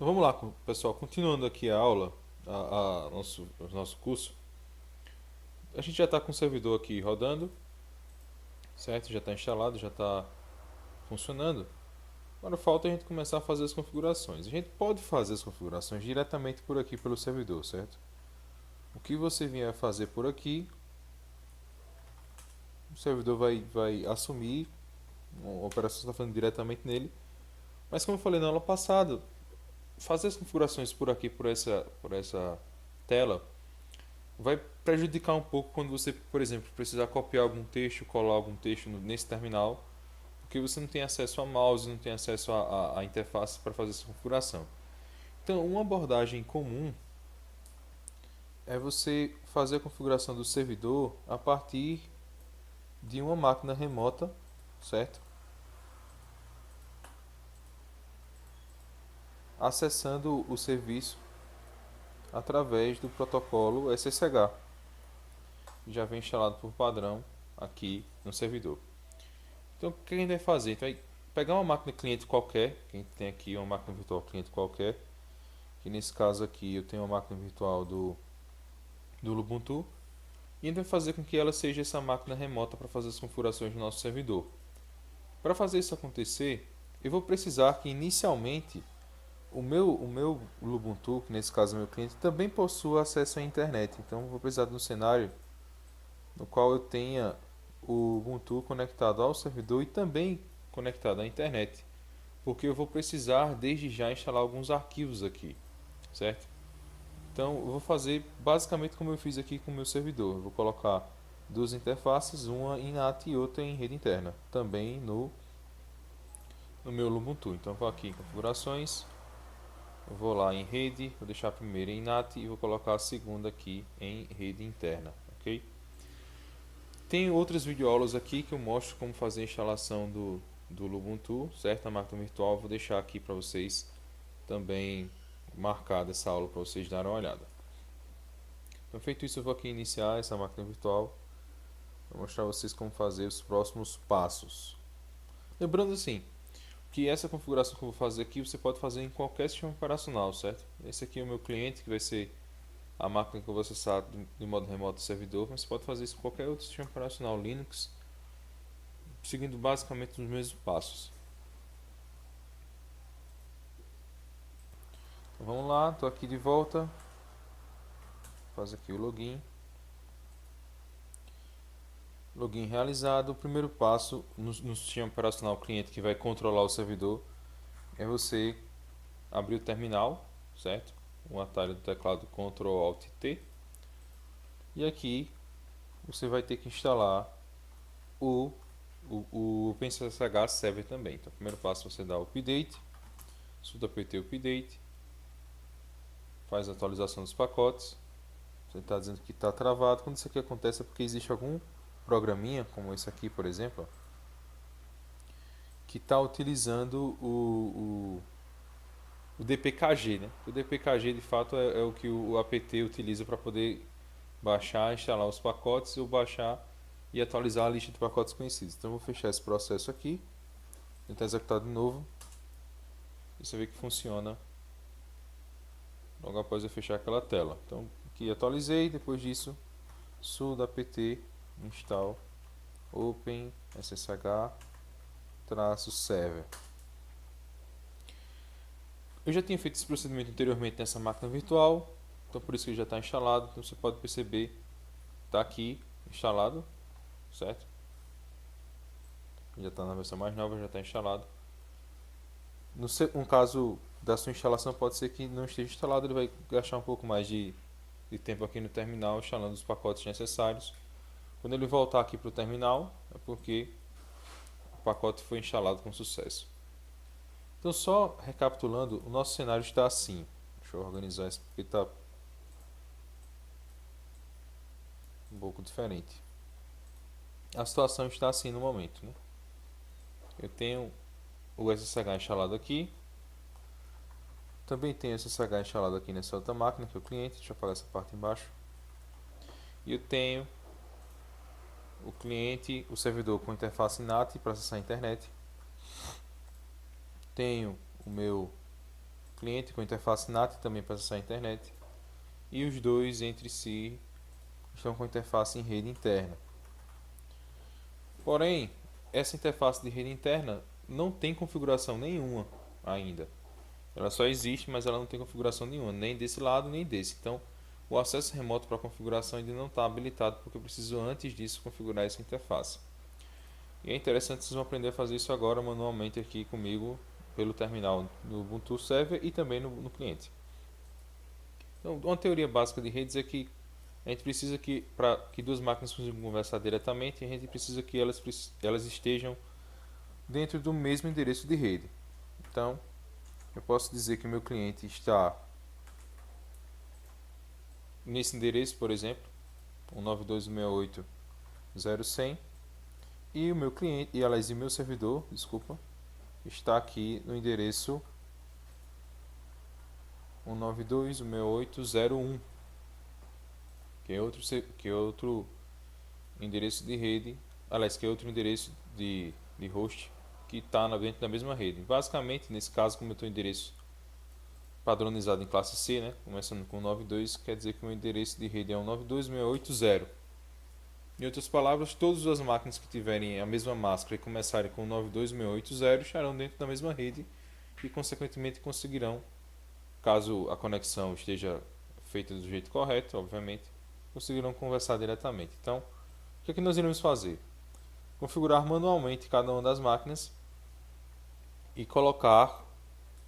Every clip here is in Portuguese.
Então vamos lá, pessoal, continuando aqui a aula, o nosso curso. A gente já está com o servidor aqui rodando, certo? Já está instalado, já está funcionando. Agora falta a gente começar a fazer as configurações. A gente pode fazer as configurações diretamente por aqui pelo servidor, certo? O que você vier fazer por aqui, o servidor vai assumir, a operação está fazendo diretamente nele. Mas como eu falei na aula passada, fazer as configurações por aqui, por essa tela, vai prejudicar um pouco quando você, por exemplo, precisar copiar algum texto, colar algum texto nesse terminal, porque você não tem acesso a mouse, não tem acesso à interface para fazer essa configuração. Então, uma abordagem comum é você fazer a configuração do servidor a partir de uma máquina remota, certo? Acessando o serviço através do protocolo SSH, que já vem instalado por padrão aqui no servidor. Então, o que a gente vai fazer? A gente vai pegar uma máquina cliente qualquer, que a gente tem aqui uma máquina virtual cliente qualquer, que nesse caso aqui eu tenho uma máquina virtual do Ubuntu, e a gente vai fazer com que ela seja essa máquina remota para fazer as configurações do nosso servidor. Para fazer isso acontecer, eu vou precisar que inicialmente o meu Ubuntu, que nesse caso é meu cliente, também possua acesso à internet. Então, eu vou precisar de um cenário no qual eu tenha o Ubuntu conectado ao servidor e também conectado à internet, porque eu vou precisar desde já instalar alguns arquivos aqui, certo? Então eu vou fazer basicamente como eu fiz aqui com o meu servidor. Eu vou colocar duas interfaces, uma em NAT e outra em rede interna, também no meu Ubuntu. Então eu vou aqui em configurações, eu vou lá em rede, vou deixar a primeira em NAT e vou colocar a segunda aqui em rede interna, ok? Tem outras videoaulas aqui que eu mostro como fazer a instalação do Ubuntu, certo? Na máquina virtual, vou deixar aqui para vocês também marcada essa aula para vocês darem uma olhada. Então, feito isso, eu vou aqui iniciar essa máquina virtual para mostrar a vocês como fazer os próximos passos. Lembrando assim, que essa configuração que eu vou fazer aqui, você pode fazer em qualquer sistema operacional, certo? Esse aqui é o meu cliente, que vai ser a máquina que eu vou acessar de modo remoto do servidor, mas você pode fazer isso em qualquer outro sistema operacional Linux, seguindo basicamente os mesmos passos. Então, vamos lá, estou aqui de volta, faz aqui o login. Login realizado. O primeiro passo no sistema operacional cliente que vai controlar o servidor é você abrir o terminal, certo? O atalho do teclado Ctrl Alt T. E aqui você vai ter que instalar o, o OpenSSH Server também. Então, o primeiro passo é você dá o update, sudo apt update, faz a atualização dos pacotes. Você está dizendo que está travado. Quando isso aqui acontece é porque existe algum programinha, como esse aqui, por exemplo, que está utilizando o DPKG, né? O DPKG de fato é o que o apt utiliza para poder baixar, instalar os pacotes ou baixar e atualizar a lista de pacotes conhecidos. Então eu vou fechar esse processo aqui, tentar executar de novo e você vê que funciona logo após eu fechar aquela tela. Então aqui atualizei, depois disso sudo apt install open ssh-server. Eu já tinha feito esse procedimento anteriormente nessa máquina virtual, então por isso que ele já está instalado. Então você pode perceber, está aqui instalado, certo? Já está na versão mais nova, já está instalado. No caso da sua instalação, pode ser que não esteja instalado, ele vai gastar um pouco mais de tempo aqui no terminal instalando os pacotes necessários. Quando ele voltar aqui para o terminal, é porque o pacote foi instalado com sucesso. Então, só recapitulando, o nosso cenário está assim. Deixa eu organizar isso porque está um pouco diferente. A situação está assim no momento, né? Eu tenho o SSH instalado aqui. Também tenho o SSH instalado aqui nessa outra máquina, que é o cliente. Deixa eu apagar essa parte embaixo. E eu tenho o cliente, o servidor com interface NAT para acessar a internet. Tenho o meu cliente com interface NAT também para acessar a internet, e os dois entre si estão com interface em rede interna. Porém, essa interface de rede interna não tem configuração nenhuma ainda. Ela só existe, mas ela não tem configuração nenhuma, nem desse lado nem desse. Então, o acesso remoto para a configuração ainda não está habilitado, porque eu preciso antes disso configurar essa interface. E é interessante, vocês vão aprender a fazer isso agora manualmente aqui comigo pelo terminal do Ubuntu Server e também no cliente. Então, uma teoria básica de redes é que a gente precisa que, para que duas máquinas consigam conversar diretamente, a gente precisa que elas estejam dentro do mesmo endereço de rede. Então, eu posso dizer que o meu cliente está nesse endereço, por exemplo, 192.168.0.100, e o meu cliente, e aliás, o meu servidor, desculpa, está aqui no endereço 192.168.0.1, que é outro endereço de rede, aliás, que é outro endereço de host que está dentro da mesma rede. Basicamente, nesse caso, como eu estou em endereço padronizado em classe C, né, começando com 92, quer dizer que o meu endereço de rede é 192.168.0. Em outras palavras, todas as máquinas que tiverem a mesma máscara e começarem com 92680 estarão dentro da mesma rede e, consequentemente, conseguirão, caso a conexão esteja feita do jeito correto, obviamente, conseguirão conversar diretamente. Então, o que é que nós iremos fazer? Configurar manualmente cada uma das máquinas e colocar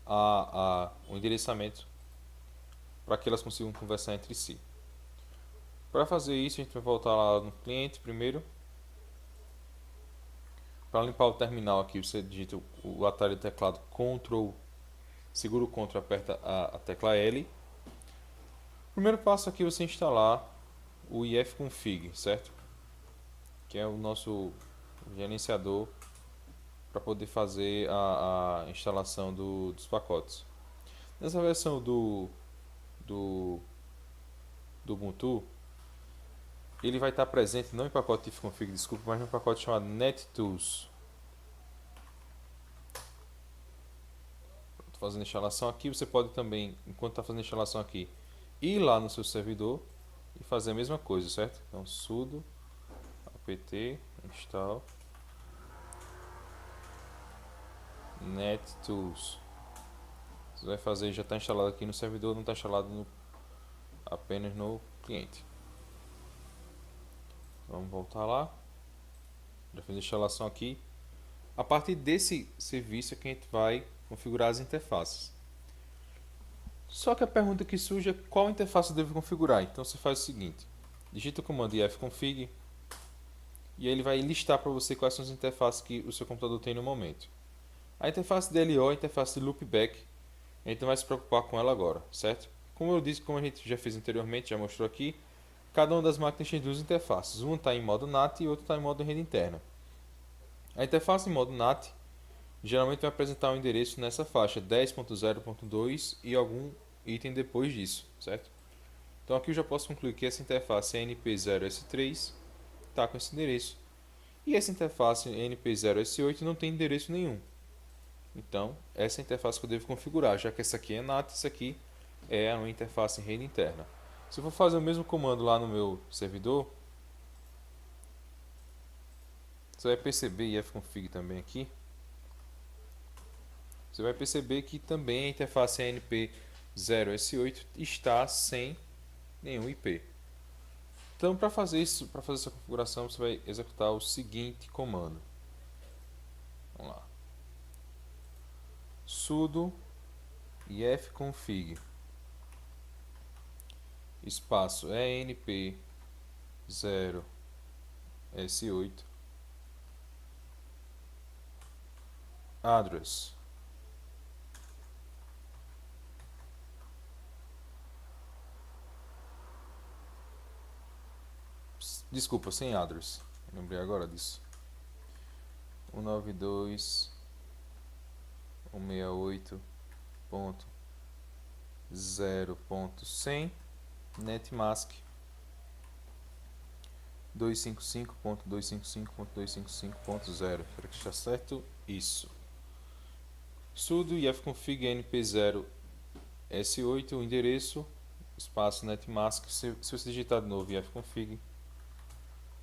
o endereçamento para que elas consigam conversar entre si. Para fazer isso, a gente vai voltar lá no cliente primeiro. Para limpar o terminal aqui, você digita o atalho do teclado Ctrl, segura o Ctrl e aperta a tecla L. O primeiro passo aqui é você instalar o ifconfig, certo? Que é o nosso gerenciador para poder fazer a instalação dos pacotes. Nessa versão do Ubuntu, ele vai estar presente não em pacote ifconfig, desculpa, mas no pacote chamado nettools. Estou fazendo a instalação aqui, você pode também, enquanto está fazendo a instalação aqui, ir lá no seu servidor e fazer a mesma coisa, certo? Então sudo apt install nettools. Você vai fazer, já está instalado aqui no servidor, não está instalado apenas no cliente. Vamos voltar lá. Já fiz a instalação aqui. A partir desse serviço é que a gente vai configurar as interfaces. Só que a pergunta que surge é qual interface eu devo configurar. Então você faz o seguinte: digita o comando ifconfig e ele vai listar para você quais são as interfaces que o seu computador tem no momento. A interface DLO é a interface de loopback. A gente não vai se preocupar com ela agora, certo? Como eu disse, como a gente já fez anteriormente, já mostrou aqui, cada uma das máquinas tem duas interfaces. Uma está em modo NAT e outra está em modo rede interna. A interface em modo NAT geralmente vai apresentar um endereço nessa faixa 10.0.2 e algum item depois disso, certo? Então aqui eu já posso concluir que essa interface NP0S3 está com esse endereço. E essa interface NP0S8 não tem endereço nenhum. Então, essa é a interface que eu devo configurar, já que essa aqui é NAT, essa aqui é uma interface em rede interna. Se eu for fazer o mesmo comando lá no meu servidor, você vai perceber, e ifconfig também aqui, você vai perceber que também a interface NP0S8 está sem nenhum IP. Então, para fazer isso, para fazer essa configuração, você vai executar o seguinte comando. Vamos lá. Sudo ifconfig espaço enp0s8 address. Desculpa, sem address. Lembrei agora disso. 192.168.0.100 netmask 255.255.255.0. Será que está certo? Isso. Sudo ifconfig np0 S8, o endereço, espaço netmask. Se você digitar de novo ifconfig,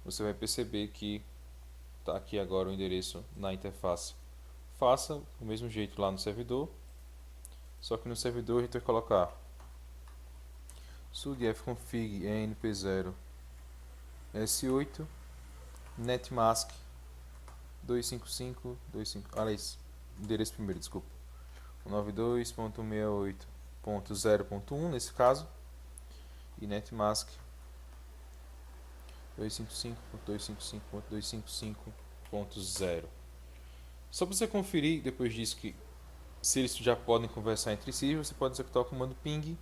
você vai perceber que está aqui agora o endereço na interface. Faça do mesmo jeito lá no servidor, só que no servidor a gente vai colocar sudo ifconfig enp0 s8 netmask 255.25, aliás, endereço primeiro, desculpa, 92.168.0.1 nesse caso, e netmask 255.255.255.0. Só para você conferir depois disso que se eles já podem conversar entre si, você pode executar o comando ping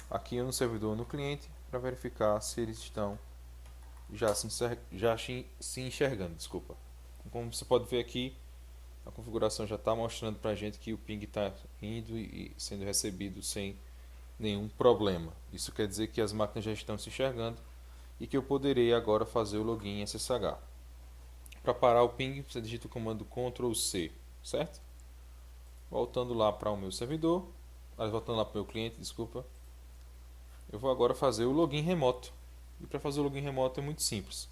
aqui no servidor ou no cliente para verificar se eles estão se enxergando. Desculpa. Como você pode ver aqui, a configuração já está mostrando para a gente que o ping está indo e sendo recebido sem nenhum problema. Isso quer dizer que as máquinas já estão se enxergando e que eu poderei agora fazer o login em SSH. Para parar o ping, você digita o comando Ctrl C, certo? Voltando lá para o meu servidor, voltando lá para o meu cliente, desculpa. Eu vou agora fazer o login remoto. E para fazer o login remoto é muito simples.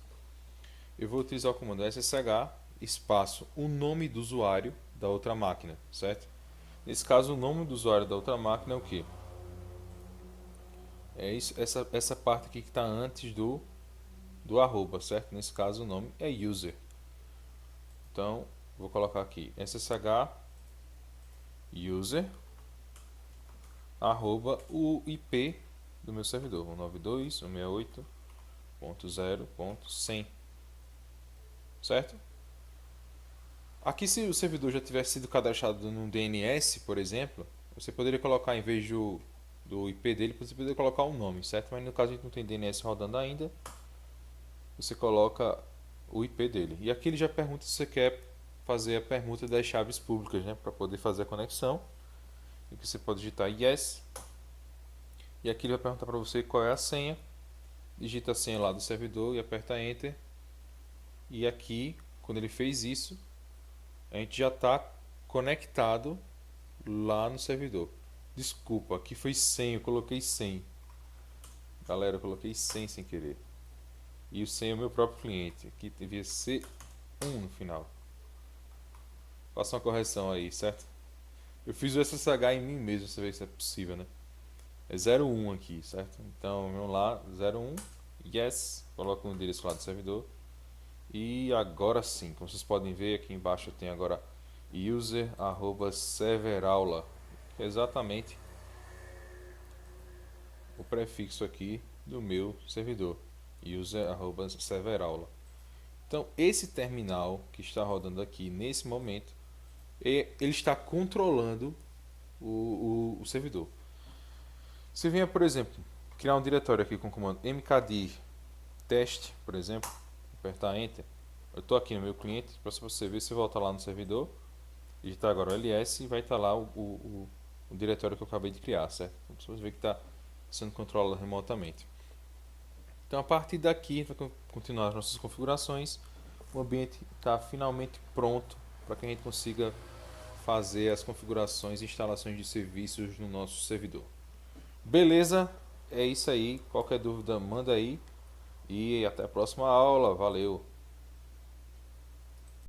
Eu vou utilizar o comando SSH espaço o nome do usuário da outra máquina, certo? Nesse caso, o nome do usuário da outra máquina é o que? É isso, essa parte aqui que está antes do arroba, certo? Nesse caso, o nome é user. Então, vou colocar aqui SSH user arroba o IP do meu servidor, 192.168.0.100, certo? Aqui, se o servidor já tivesse sido cadastrado no DNS, por exemplo, você poderia colocar, em vez do IP dele, você poderia colocar um nome, certo? Mas no caso a gente não tem DNS rodando ainda, você coloca o IP dele. E aqui ele já pergunta se você quer fazer a permuta das chaves públicas, né, para poder fazer a conexão. E você pode digitar yes. E aqui ele vai perguntar para você qual é a senha. Digita a senha lá do servidor e aperta Enter. E aqui, quando ele fez isso, a gente já está conectado lá no servidor. Desculpa, aqui foi 100, eu coloquei 100. Galera, eu coloquei 100 sem querer. E o 100 é o meu próprio cliente. Aqui devia ser 1 no final. Faça uma correção aí, certo? Eu fiz o SSH em mim mesmo, você vê se é possível, né? É 01 aqui, certo? Então, vamos lá, 01, yes, coloco o endereço lá do servidor. E agora sim, como vocês podem ver, aqui embaixo tem agora user@serveraula, que é exatamente o prefixo aqui do meu servidor, user@serveraula. Então, esse terminal que está rodando aqui nesse momento, ele está controlando o servidor. Se vier, por exemplo, criar um diretório aqui com o comando mkdir teste, por exemplo, apertar Enter, eu estou aqui no meu cliente, para você ver, se voltar lá no servidor, digitar agora o ls e vai estar lá o diretório que eu acabei de criar, certo? Então, você vê que está sendo controlado remotamente. Então, a partir daqui, a gente vai continuar as nossas configurações. O ambiente está finalmente pronto para que a gente consiga fazer as configurações e instalações de serviços no nosso servidor. Beleza? É isso aí. Qualquer dúvida, manda aí. E até a próxima aula. Valeu!